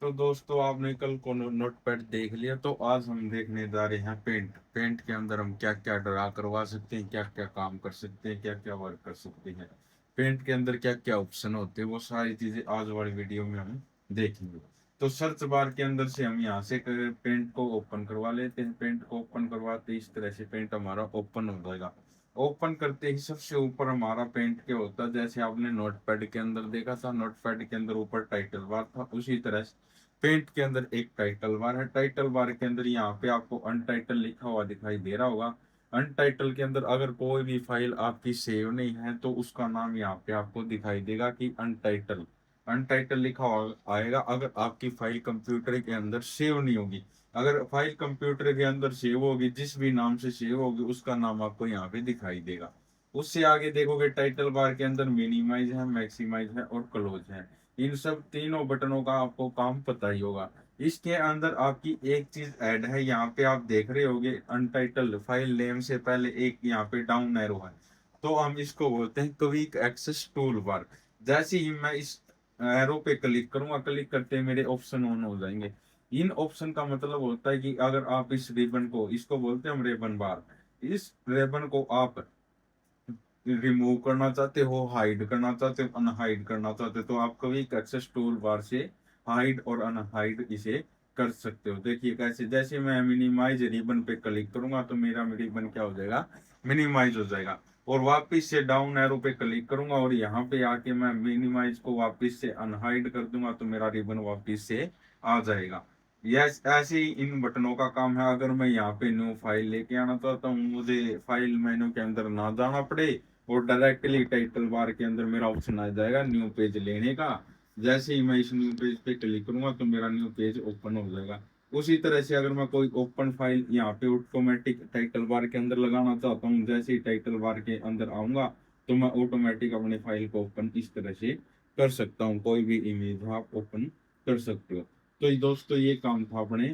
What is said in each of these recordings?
तो दोस्तों आपने कल को नोटपैड देख लिया, तो आज हम देखने जा रहे हैं पेंट। पेंट के अंदर हम क्या क्या ड्रा करवा सकते हैं, क्या क्या काम कर सकते हैं, क्या क्या वर्क कर सकते हैं। पेंट के अंदर क्या क्या ऑप्शन होते हैं, वो सारी चीजें आज वाली वीडियो में हम देखेंगे। तो सर्च बार के अंदर से हम यहाँ से पेंट को ओपन करवा लेते हैं। पेंट को ओपन करवाते इस तरह से पेंट हमारा ओपन हो जाएगा। ओपन करते ही सबसे ऊपर हमारा पेंट क्या होता है, जैसे आपने नोटपैड के अंदर देखा था, नोटपैड के अंदर ऊपर टाइटल बार था, उसी तरह पेंट के अंदर एक टाइटल बार है। टाइटल बार के अंदर यहाँ पे आपको अनटाइटल लिखा हुआ दिखाई दे रहा होगा। अनटाइटल के अंदर अगर कोई भी फाइल आपकी सेव नहीं है तो उसका नाम यहाँ पे आपको दिखाई देगा कि अनटाइटल। अनटाइटल लिखा हुआ आएगा अगर आपकी फाइल कंप्यूटर के अंदर सेव नहीं होगी। अगर फाइल कंप्यूटर के अंदर सेव होगी, जिस भी नाम से सेव होगी उसका नाम आपको यहाँ पे दिखाई देगा। उससे आगे देखोगे टाइटल बार के अंदर मिनिमाइज है, मैक्सिमाइज है और क्लोज है। इन सब तीनों बटनों का आपको काम पता ही होगा। इसके अंदर आपकी एक चीज ऐड है, यहाँ पे आप देख रहे होगे अनटाइटल्ड फाइल नेम से पहले एक यहाँ पे डाउन एरो है। तो हम इसको बोलते हैं क्विक एक्सेस टूल बार। जैसे ही मैं इस एरो पे क्लिक करूंगा, क्लिक करते ही मेरे ऑप्शन ऑन हो जाएंगे। इन ऑप्शन का मतलब होता है कि अगर आप इस रिबन को, इसको बोलते हैं हम रेबन बार, इस रेबन को आप रिमूव करना चाहते हो, हाइड करना चाहते हो, अनहाइड करना चाहते हो, तो आप कभी एक्सेस टूल बार से हाइड और अनहाइड इसे कर सकते हो। देखिए कैसे, जैसे मैं मिनिमाइज रिबन पे क्लिक करूंगा तो मेरा रिबन क्या हो जाएगा, मिनिमाइज हो जाएगा। और वापस से डाउन एरो पे क्लिक करूंगा और यहाँ पे आके मैं मिनिमाइज को वापस से अनहाइड कर दूंगा तो मेरा रिबन वापस से आ जाएगा। यस, ऐसे ही इन बटनों का काम है। अगर मैं यहाँ पे न्यू फाइल लेके आना चाहता हूँ, मुझे फाइल मेन्यू के अंदर ना जाना पड़े और डायरेक्टली टाइटल बार के अंदर मेरा ऑप्शन आ जाएगा न्यू पेज लेने का। जैसे ही मैं इस न्यू पेज पे क्लिक करूंगा तो मेरा न्यू पेज ओपन हो जाएगा। उसी तरह से अगर मैं कोई ओपन फाइल यहाँ पे ऑटोमेटिक टाइटल बार के अंदर लगाना चाहता हूँ, जैसे ही टाइटल बार के अंदर आऊंगा तो मैं ऑटोमेटिक अपने फाइल को ओपन इस तरह से कर सकता हूँ। कोई भी इमेज आप ओपन कर सकते हो। तो ये दोस्तों ये काम था अपने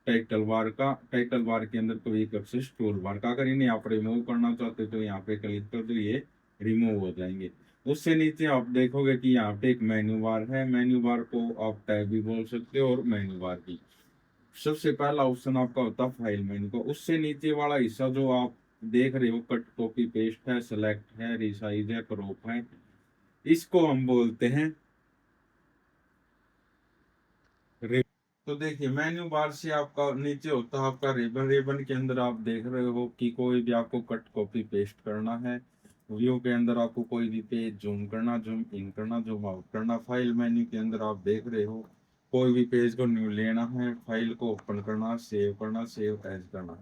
टाइटल बार का। टाइटल बार के अंदर कोई एक एक्सेस टूल बार का, अगर इन्हें आप रिमूव करना चाहते हो तो यहाँ पे क्लिक कर दो, ये रिमूव हो जाएंगे। उससे नीचे आप देखोगे कि यहाँ पे एक मेन्यू बार है। मेन्यू बार को आप टैब भी बोल सकते हो और मेन्यू बार भी। सबसे पहला ऑप्शन आपका होता है फाइल मेन्यू का। उससे नीचे वाला हिस्सा जो आप देख रहे हो, कट कॉपी पेस्ट है, सेलेक्ट है, रिसाइज है, क्रॉप है, इसको हम बोलते हैं रिबन। तो देखिए मेन्यू बार से आपका नीचे होता है आपका रिबन। रिबन के अंदर आप देख रहे हो कि कोई भी आपको कट कॉपी पेस्ट करना है। व्यू के अंदर आपको कोई भी पेज जूम करना, जूम इन करना, जूम आउट करना। फाइल मेन्यू के अंदर आप देख रहे हो कोई भी पेज को न्यू लेना है, फाइल को ओपन करना, सेव करना, सेव एज करना।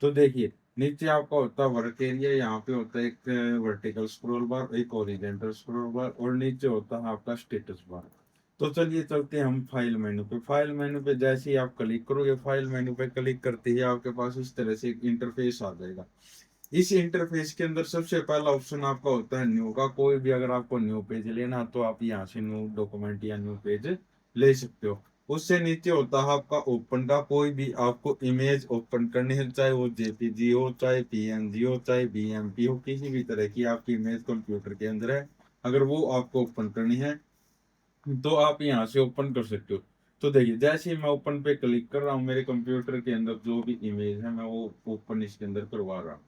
तो देखिए नीचे आपका होता है वर्क एरिया, यहाँ पे होता है एक वर्टिकल स्क्रॉल बार, एक हॉरिजॉन्टल स्क्रॉल बार और नीचे होता है आपका स्टेटस बार। तो चलिए चलते हैं हम फाइल मेन्यू पे। फाइल मेन्यू पे जैसे ही आप क्लिक करोगे, फाइल मेन्यू पे क्लिक करते ही आपके पास इस तरह से एक इंटरफेस आ जाएगा। इस इंटरफेस के अंदर सबसे पहला ऑप्शन आपका होता है न्यू का। कोई भी अगर आपको न्यू पेज लेना तो आप यहाँ से न्यू डॉक्यूमेंट या न्यू पेज ले सकते हो। उससे नीचे होता है आपका ओपन का। कोई भी आपको इमेज ओपन करनी है, चाहे वो जेपीजी हो, चाहे पीएनजी हो, चाहे बीएमपी हो, किसी भी तरह की आपकी इमेज कंप्यूटर के अंदर है, अगर वो आपको ओपन करनी है तो आप यहाँ से ओपन कर सकते हो। तो देखिए जैसे ही मैं ओपन पे क्लिक कर रहा हूँ, मेरे कंप्यूटर के अंदर जो भी इमेज है मैं वो ओपन इसके अंदर करवा रहा हूँ।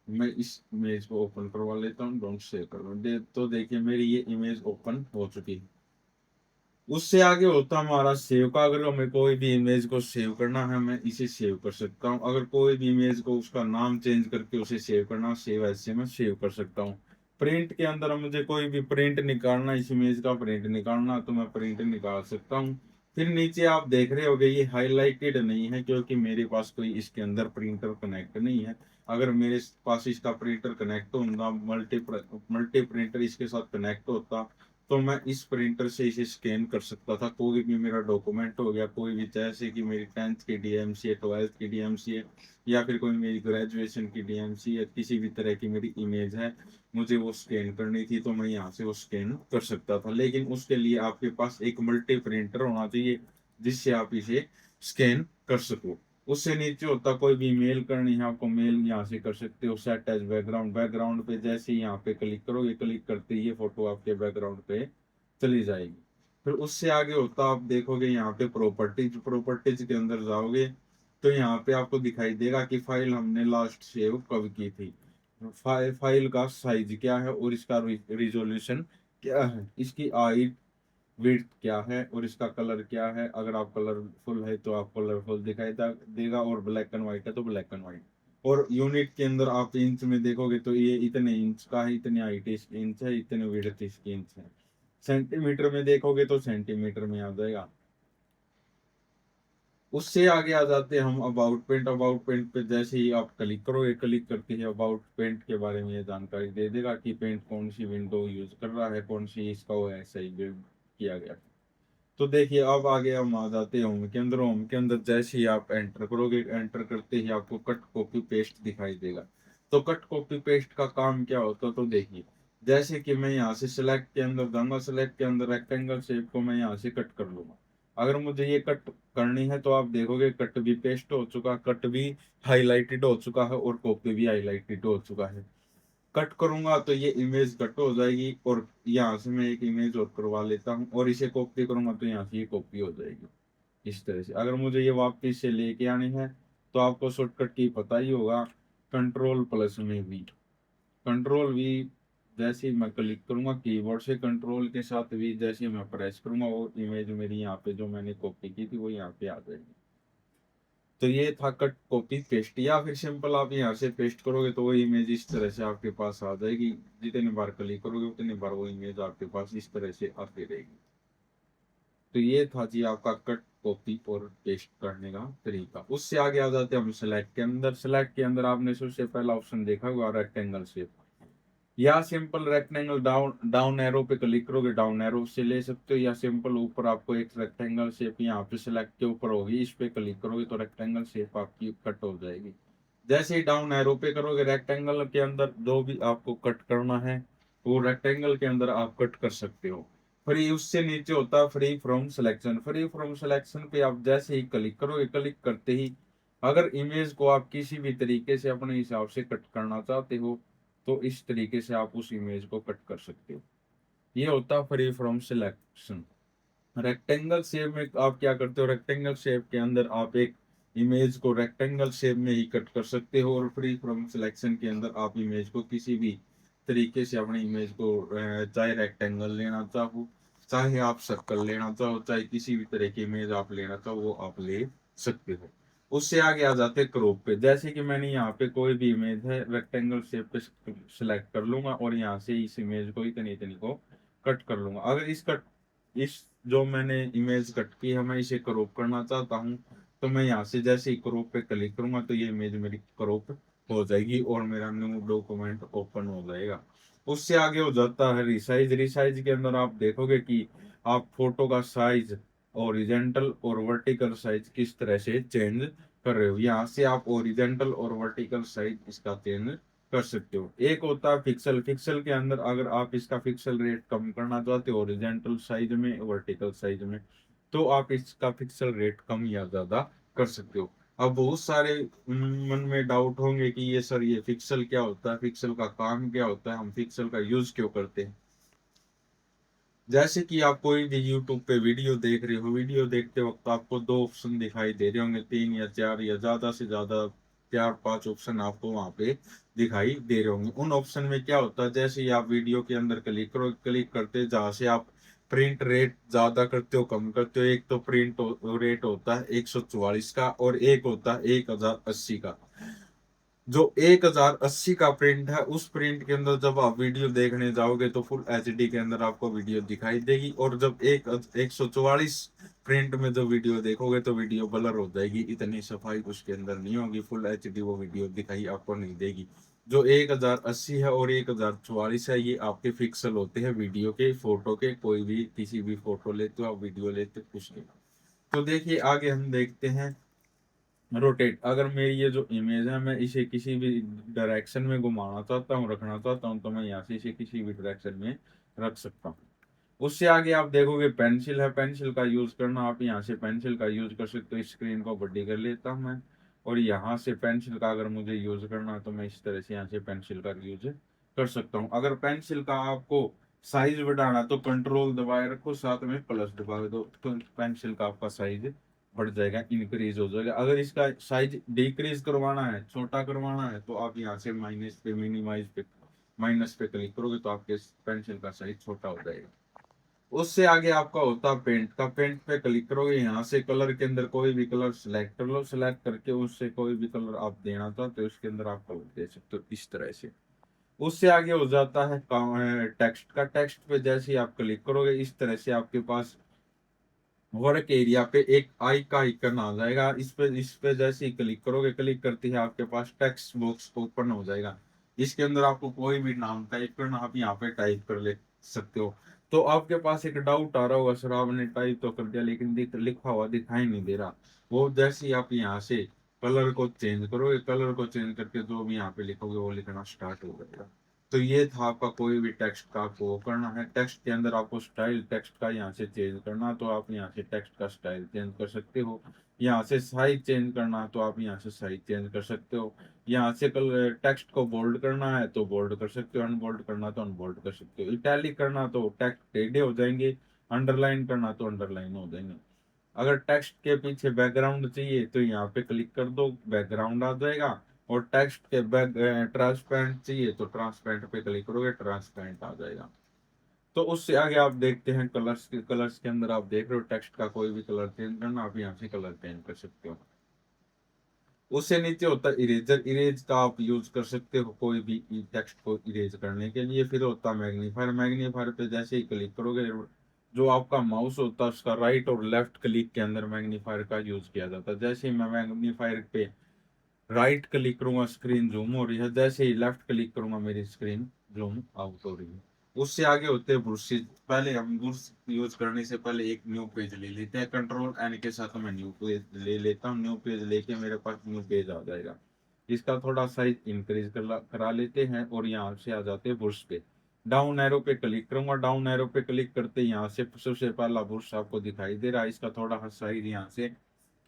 मैं इस इमेज को ओपन करवा लेता हूँ, डोंट सेव कर रहा हूँ। तो देखिए मेरी ये इमेज ओपन हो चुकी है। उससे आगे होता है हमारा सेव का। अगर हमें कोई भी इमेज को सेव करना है, मैं इसे सेव कर सकता हूँ। अगर कोई भी इमेज को उसका नाम चेंज करके उसे सेव करना, सेव ऐसे मैं सेव कर सकता हूँ। प्रिंट के अंदर मुझे कोई भी प्रिंट निकालना, इस इमेज का प्रिंट निकालना, तो मैं प्रिंट निकाल सकता हूँ। फिर नीचे आप देख रहे होगे ये हाईलाइटेड नहीं है क्योंकि मेरे पास कोई इसके अंदर प्रिंटर कनेक्ट नहीं है। अगर मेरे पास इसका प्रिंटर कनेक्ट होता, मल्टी प्रिंटर इसके साथ कनेक्ट होता, तो मैं इस प्रिंटर से इसे स्कैन कर सकता था। कोई भी मेरा डॉक्यूमेंट हो गया, कोई भी, जैसे कि मेरी 10th की डीएमसी है, 12th की डीएमसी है, या फिर कोई मेरी ग्रेजुएशन की डीएमसी है, किसी भी तरह की मेरी इमेज है, मुझे वो स्कैन करनी थी तो मैं यहाँ से वो स्कैन कर सकता था। लेकिन उसके लिए आपके पास एक मल्टी प्रिंटर होना चाहिए जिससे आप इसे स्कैन कर सको। उससे नीचे होता कोई भी मेल करनी है आपको, मेल यहाँ से कर सकते हो। सेट एज बैकग्राउंड, पे जैसे ही यहाँ पे क्लिक करोगे, क्लिक करते ही ये फोटो आपके बैकग्राउंड पे चली जाएगी। फिर उससे आगे होता आप देखोगे यहाँ पे प्रॉपर्टीज, प्रॉपर्टीज के अंदर जाओगे तो यहाँ पे आपको दिखाई देगा कि फाइल हमने लास्ट सेव कब की थी, फाइल का साइज क्या है और इसका रिजोल्यूशन क्या है, इसकी हाइट विड्थ क्या है और इसका कलर क्या है। अगर आप कलरफुल है तो आप कलरफुल दिखाई देगा, और ब्लैक एंड व्हाइट है तो ब्लैक एंड व्हाइट। और यूनिट के अंदर आप इंच में देखोगे तो ये इतने इंच का है, इतनी हाइट इंच है, इतने विड्थ इसकी इंच है। सेंटीमीटर में देखोगे तो सेंटीमीटर में आ जाएगा। उससे आगे आ जाते हैं हम अबाउट पेंट। अबाउट पेंट पे जैसे ही आप क्लिक करोगे, क्लिक करते ही अबाउट पेंट के बारे में ये जानकारी दे देगा कि पेंट कौन सी विंडो यूज कर रहा है, कौन सी इसका वो है सही बिल्ड किया गया। तो देखिए अब आगे हम आ जाते हैं होम के अंदर। होम के अंदर जैसे ही आप एंटर करोगे, एंटर करते ही आपको कट कॉपी पेस्ट दिखाई देगा। तो कट कॉपी पेस्ट का काम क्या होता है, तो देखिए जैसे कि मैं यहाँ से सिलेक्ट के अंदर जाऊंगा, सिलेक्ट के अंदर रेक्टेंगल शेप को मैं यहाँ से कट कर लूंगा। अगर मुझे ये कट करनी है तो आप देखोगे कट भी पेस्ट हो चुका, कट भी हाईलाइटेड हो चुका है और कॉपी भी हाईलाइटेड हो चुका है। कट करूंगा तो ये इमेज कट हो जाएगी, और यहाँ से मैं एक इमेज और करवा लेता हूँ, और इसे कॉपी करूंगा तो यहाँ से ये कॉपी हो जाएगी इस तरह से। अगर मुझे ये वापस से लेके आनी है तो आपको शॉर्टकट की पता ही होगा, कंट्रोल प्लस में वी, कंट्रोल वी। जैसे ही मैं क्लिक करूंगा कीबोर्ड से कंट्रोल के साथ वी, जैसे ही मैं प्रेस करूंगा वो इमेज मेरी यहाँ पे जो मैंने कॉपी की थी वो यहाँ पे आ जाएगी। तो ये था कट कॉपी पेस्ट। या फिर सिंपल आप यहाँ से पेस्ट करोगे तो वो इमेज इस तरह से आपके पास आ जाएगी। जितनी बार क्लिक करोगे उतनी बार वो इमेज आपके पास इस तरह से आती रहेगी। तो ये था जी आपका कट कॉपी और पेस्ट करने का तरीका। उससे आगे आ जाते हैं हम सेलेक्ट के अंदर। सेलेक्ट के अंदर आपने सबसे पहला ऑप्शन देखा हुआ रेक्टेंगल शेप, या simple rectangle down down arrow पे क्लिक करोगे, डाउन एरो से ले सकते हो, या सिंपल ऊपर आपको एक रेक्टेंगल शेप यहाँ पे सिलेक्ट के ऊपर होगी, इस पे क्लिक करोगे तो रेक्टेंगल शेप आपकी कट हो जाएगी। जैसे ही डाउन एरो पे करोगे रेक्टेंगल के अंदर जो भी आपको कट करना है वो रेक्टेंगल के अंदर आप कट कर सकते हो। फ्री उससे नीचे होता है free from selection. Free from selection पे आप जैसे ही क्लिक करोगे, क्लिक करते ही अगर इमेज को आप किसी भी तरीके से अपने हिसाब से कट करना चाहते हो तो इस तरीके से आप उस इमेज को कट कर सकते हो। ये होता है free from selection. Rectangle shape में आप क्या करते हो, रेक्टेंगल शेप के अंदर आप एक इमेज को रेक्टेंगल शेप में ही कट कर सकते हो, और फ्री फ्रॉम सिलेक्शन के अंदर आप इमेज को किसी भी तरीके से अपनी इमेज को चाहे रेक्टेंगल लेना चाहो, चाहे आप सर्कल लेना चाहो, चाहे किसी भी तरह की इमेज आप लेना चाहो वो आप ले सकते हो। उससे आगे आ जाते हैं क्रॉप पे। जैसे कि मैंने यहाँ पे कोई भी इमेज है रेक्टेंगल शेप पे सिलेक्ट कर लूंगा और यहाँ से इस इमेज को इतनी इतनी को कट कर लूंगा। अगर इस जो मैंने इमेज कट की है मैं इसे क्रॉप करना चाहता हूँ तो मैं यहाँ से जैसे ही क्रॉप पे क्लिक करूंगा तो ये इमेज मेरी क्रॉप हो जाएगी और मेरा न्यू डॉक्यूमेंट ओपन हो जाएगा। उससे आगे हो जाता है रिसाइज। रिसाइज के अंदर आप देखोगे कि आप फोटो का साइज ओरिजेंटल और वर्टिकल साइज किस तरह से चेंज कर रहे हो। यहाँ से आप ओरिजेंटल और वर्टिकल साइज इसका चेंज कर सकते हो। एक होता है पिक्सल। पिक्सल के अंदर अगर आप इसका पिक्सल रेट कम करना चाहते हो ओरिजेंटल साइज में, वर्टिकल साइज में, तो आप इसका पिक्सल रेट कम या ज्यादा कर सकते हो। अब बहुत सारे मन में डाउट होंगे कि ये सर ये पिक्सल क्या होता है, पिक्सल का काम क्या होता है, हम पिक्सल का यूज क्यों करते हैं। जैसे कि आप कोई भी यूट्यूब पे वीडियो देख रहे हो, वीडियो देखते वक्त आपको दो ऑप्शन दिखाई दे रहे होंगे, तीन या चार या ज्यादा से ज्यादा चार पांच ऑप्शन आपको वहां पे दिखाई दे रहे होंगे। उन ऑप्शन में क्या होता है, जैसे ही आप वीडियो के अंदर क्लिक करो, क्लिक करते जहां से आप प्रिंट रेट ज्यादा करते हो कम करते हो, एक तो प्रिंट रेट होता है 144 का और एक होता है 1080 का। जो 1080 का प्रिंट है उस प्रिंट के अंदर जब आप वीडियो देखने जाओगे तो फुल एचडी के अंदर आपको वीडियो दिखाई देगी, और जब 144 प्रिंट में जो वीडियो देखोगे तो वीडियो ब्लर हो जाएगी, इतनी सफाई उसके अंदर नहीं होगी, फुल एचडी वो वीडियो दिखाई आपको नहीं देगी। जो 1080 है और 1044 है ये आपके पिक्सल होते हैं वीडियो के, फोटो के, कोई भी किसी भी फोटो लेते हो आप, वीडियो लेते हो कुछ नहीं। तो देखिए आगे हम देखते हैं रोटेट। अगर मेरी ये जो इमेज है मैं इसे किसी भी डायरेक्शन में घुमाना चाहता हूँ, रखना चाहता हूँ, तो मैं यहाँ से इसे किसी भी डायरेक्शन में रख सकता हूँ। उससे आगे आप देखोगे पेंसिल है। पेंसिल का यूज करना, आप यहाँ से पेंसिल का यूज कर सकते हो। स्क्रीन को बड़ी कर लेता हूँ मैं, और यहाँ से पेंसिल का अगर मुझे यूज करना है तो मैं इस तरह से यहाँ से पेंसिल का यूज कर सकता हूँ। अगर पेंसिल का आपको साइज बढ़ाना तो कंट्रोल दबाए रखो, साथ में प्लस दबा दो, तो पेंसिल का आपका साइज बढ़ जाएगा, इंक्रीज हो जाएगा। अगर इसका साइज डिक्रीज करवाना है, छोटा करवाना है, तो आप यहाँ से माइनस पे, मिनिमाइज पे, माइनस पे क्लिक करोगे तो आपके पेंसिल का साइज छोटा हो जाएगा। उससे आगे आपका होता है पेंट का। पेंट पे क्लिक करोगे, यहाँ से कलर के अंदर कोई भी कलर सिलेक्ट कर लो, सिलेक्ट करके उससे कोई भी कलर आप देना था तो उसके अंदर आप कलर दे सकते हो इस तरह से। उससे आगे हो जाता है टेक्स्ट का। टेक्स्ट पे जैसे ही आप क्लिक करोगे, इस तरह से आपके पास वर्क एरिया पे एक आई का आइकन आ जाएगा। इस पे जैसे ही क्लिक करोगे, क्लिक करती है आपके पास टेक्स्ट बॉक्स ओपन हो जाएगा। इसके अंदर आपको कोई भी नाम टाइप करना, आप यहाँ पे टाइप कर ले सकते हो। तो आपके पास एक डाउट आ रहा होगा, सर आपने टाइप तो कर दिया लेकिन लिखा हुआ दिखाई नहीं दे रहा। वो जैसे ही आप यहाँ से कलर को चेंज करोगे, कलर को चेंज करके जो भी यहाँ पे लिखोगे वो लिखना स्टार्ट हो जाएगा। तो ये था आपका कोई भी टेक्स्ट का आपको वो करना है। टेक्स्ट के अंदर आपको स्टाइल टेक्स्ट का यहाँ से चेंज करना, तो आप यहाँ से टेक्स्ट का स्टाइल चेंज कर सकते हो। यहाँ से साइज चेंज करना, तो आप यहाँ से साइज चेंज कर सकते हो। यहाँ से कल टेक्स्ट को बोल्ड करना है तो बोल्ड कर सकते हो, अनबोल्ड करना तो अनबोल्ड कर सकते हो, इटैलिक करना तो टेक्स्ट टेढ़े हो जाएंगे, अंडरलाइन करना तो अंडरलाइन हो जाएंगे। अगर टेक्स्ट के पीछे बैकग्राउंड चाहिए तो यहाँ पे क्लिक कर दो, बैकग्राउंड आ जाएगा। और टेक्स्ट के बैक ट्रांसपेरेंट चाहिए तो ट्रांसपेरेंट पे क्लिक करोगे, ट्रांसपेरेंट आ जाएगा। तो उससे आगे आप देखते हैं कलर्स के अंदर आप देख रहे हो टेक्स्ट का कोई भी कलर चेंज करना, आप यहाँ से कलर चेंज कर सकते हो। उससे नीचे होता है इरेजर। इरेज का आप यूज कर सकते हो कोई भी टेक्स्ट को इरेज करने के लिए। फिर होता है मैग्नीफायर। मैग्नीफायर पे जैसे ही क्लिक करोगे, जो आपका माउस होता है उसका राइट और लेफ्ट क्लिक के अंदर मैग्नीफायर का यूज किया जाता है। जैसे ही मैं मैग्नीफायर पे राइट क्लिक करूंगा, स्क्रीन जूम हो रही है, जैसे ही लेफ्ट क्लिक करूंगा मेरी स्क्रीन जूम आउट हो रही है। उससे आगे होते हैं ब्रशेज। पहले हम ब्रश यूज करने से पहले एक न्यू पेज ले लेते हैं, कंट्रोल एन के साथ मैं न्यू पेज ले लेता हूँ। न्यू पेज लेके मेरे पास न्यू पेज आ जाएगा। इसका थोड़ा साइज इंक्रीज करा लेते हैं और यहाँ से आ जाते हैं ब्रश पे। डाउन एरो पे क्लिक करूंगा, डाउन एरो पे क्लिक करते यहाँ से सबसे पहला ब्रश आपको दिखाई दे रहा है। इसका थोड़ा साइज यहाँ से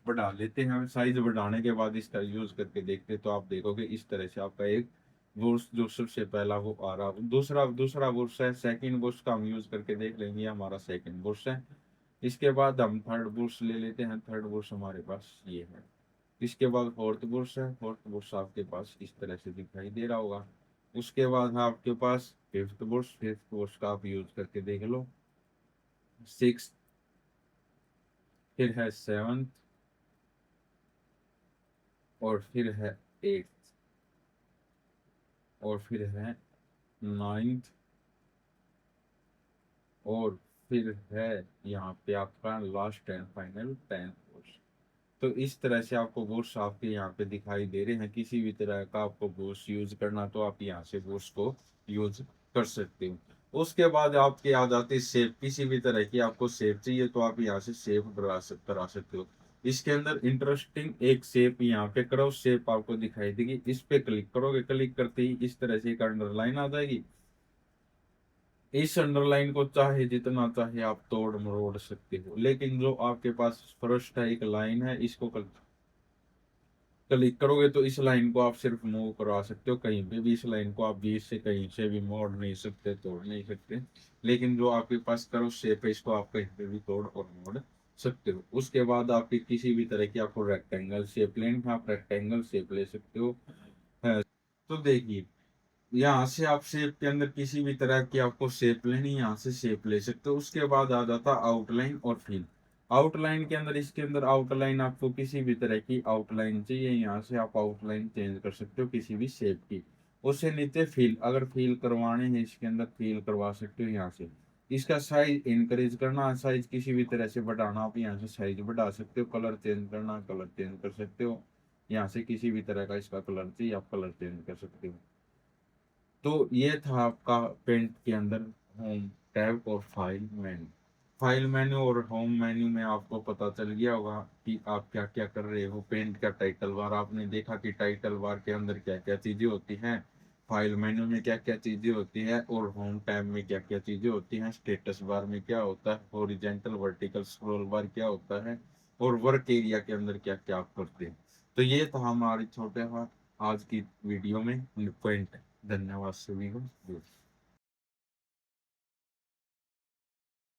बढ़ा लेते हैं। साइज बढ़ाने के बाद इसका यूज करके देखते तो आप देखोगे इस तरह से आपका एक बुर्श जो सबसे पहला वो आ रहा। दूसरा दूसरा बुर्श है, सेकंड बुर्श का हम यूज करके देख लेंगे, हमारा सेकंड बुर्श है। इसके बाद हम थर्ड बुर्श ले लेते हैं। थर्ड बुर्श हमारे पास ये है। इसके बाद फोर्थ बुर्श है। फोर्थ बुर्श आपके पास इस तरह से दिखाई दे रहा होगा। उसके बाद है आपके पास फिफ्थ बुर्श। फिफ्थ बुर्श का आप यूज करके देख लो। सिक्स, फिर है सेवंथ, और फिर है एट्थ, और फिर है नाइन्थ, और फिर है यहाँ पे आपका last and final 10th course. तो इस तरह से आपको कोर्स आपके यहाँ पे दिखाई दे रहे हैं। किसी भी तरह का आपको कोर्स यूज करना तो आप यहाँ से कोर्स को यूज कर सकते हो। उसके बाद आपके आ जाती है शेप। किसी भी तरह की आपको शेप चाहिए तो आप यहाँ से शेप करा सकते हो। इसके अंदर इंटरेस्टिंग एक शेप यहाँ पे क्रॉस शेप आपको दिखाई देगी। इस पे क्लिक करोगे, क्लिक करते ही इस तरह से एक अंडरलाइन आ जाएगी। इस अंडरलाइन को चाहे जितना चाहे आप तोड़ मरोड़ सकते हो, लेकिन जो आपके पास फर्स्ट है एक लाइन है, इसको क्लिक करोगे तो इस लाइन को आप सिर्फ मूव करवा सकते हो कहीं पे भी। इस लाइन को आप बीच से कहीं से भी मोड़ नहीं सकते, तोड़ नहीं सकते। लेकिन जो आपके पास करो शेप है, इसको आप कहीं पे भी तोड़ और मोड़ सकते हो। उसके बाद आपकी किसी भी तरह की आपको रेक्टेंगल शेप लेनी है, आप रेक्टेंगल शेप ले सकते हो। है। तो देखिए, यहाँ से आप शेप के अंदर किसी भी तरह की आपको शेप लेनी, यहाँ से शेप ले सकते हो। उसके बाद आ जाता आउटलाइन और फिल। आउटलाइन के अंदर, इसके अंदर आउटलाइन आपको किसी भी तरह की आउटलाइन चाहिए, यहाँ से आप आउटलाइन चेंज कर सकते हो किसी भी शेप की। उससे नीचे फिल, अगर फिल करवाने हैं इसके अंदर फिल करवा सकते हो यहाँ से। इसका साइज इंक्रीज करना, साइज किसी भी तरह से बढ़ाना, आप यहाँ से साइज बढ़ा सकते हो। कलर चेंज करना, कलर चेंज कर सकते हो। यहाँ से किसी भी तरह का इसका कलर चाहिए, आप कलर चेंज कर सकते हो। तो ये था आपका पेंट के अंदर होम टैब और फाइल मेन्यू। फाइल मेन्यू और होम मेन्यू में आपको पता चल गया होगा कि आप क्या क्या कर रहे हो। पेंट का टाइटल बार आपने देखा कि टाइटल बार के अंदर क्या क्या चीजें होती हैं, फाइल मेन्यू में क्या क्या चीजें होती हैं, और होम टैब में क्या क्या चीजें होती हैं, स्टेटस बार में क्या होता है, हॉरिजॉन्टल वर्टिकल स्क्रॉल बार क्या होता है, और वर्क एरिया के अंदर क्या क्या आप करते हैं। तो ये था हमारी छोटे आज की वीडियो में पेंट। धन्यवाद सभी को।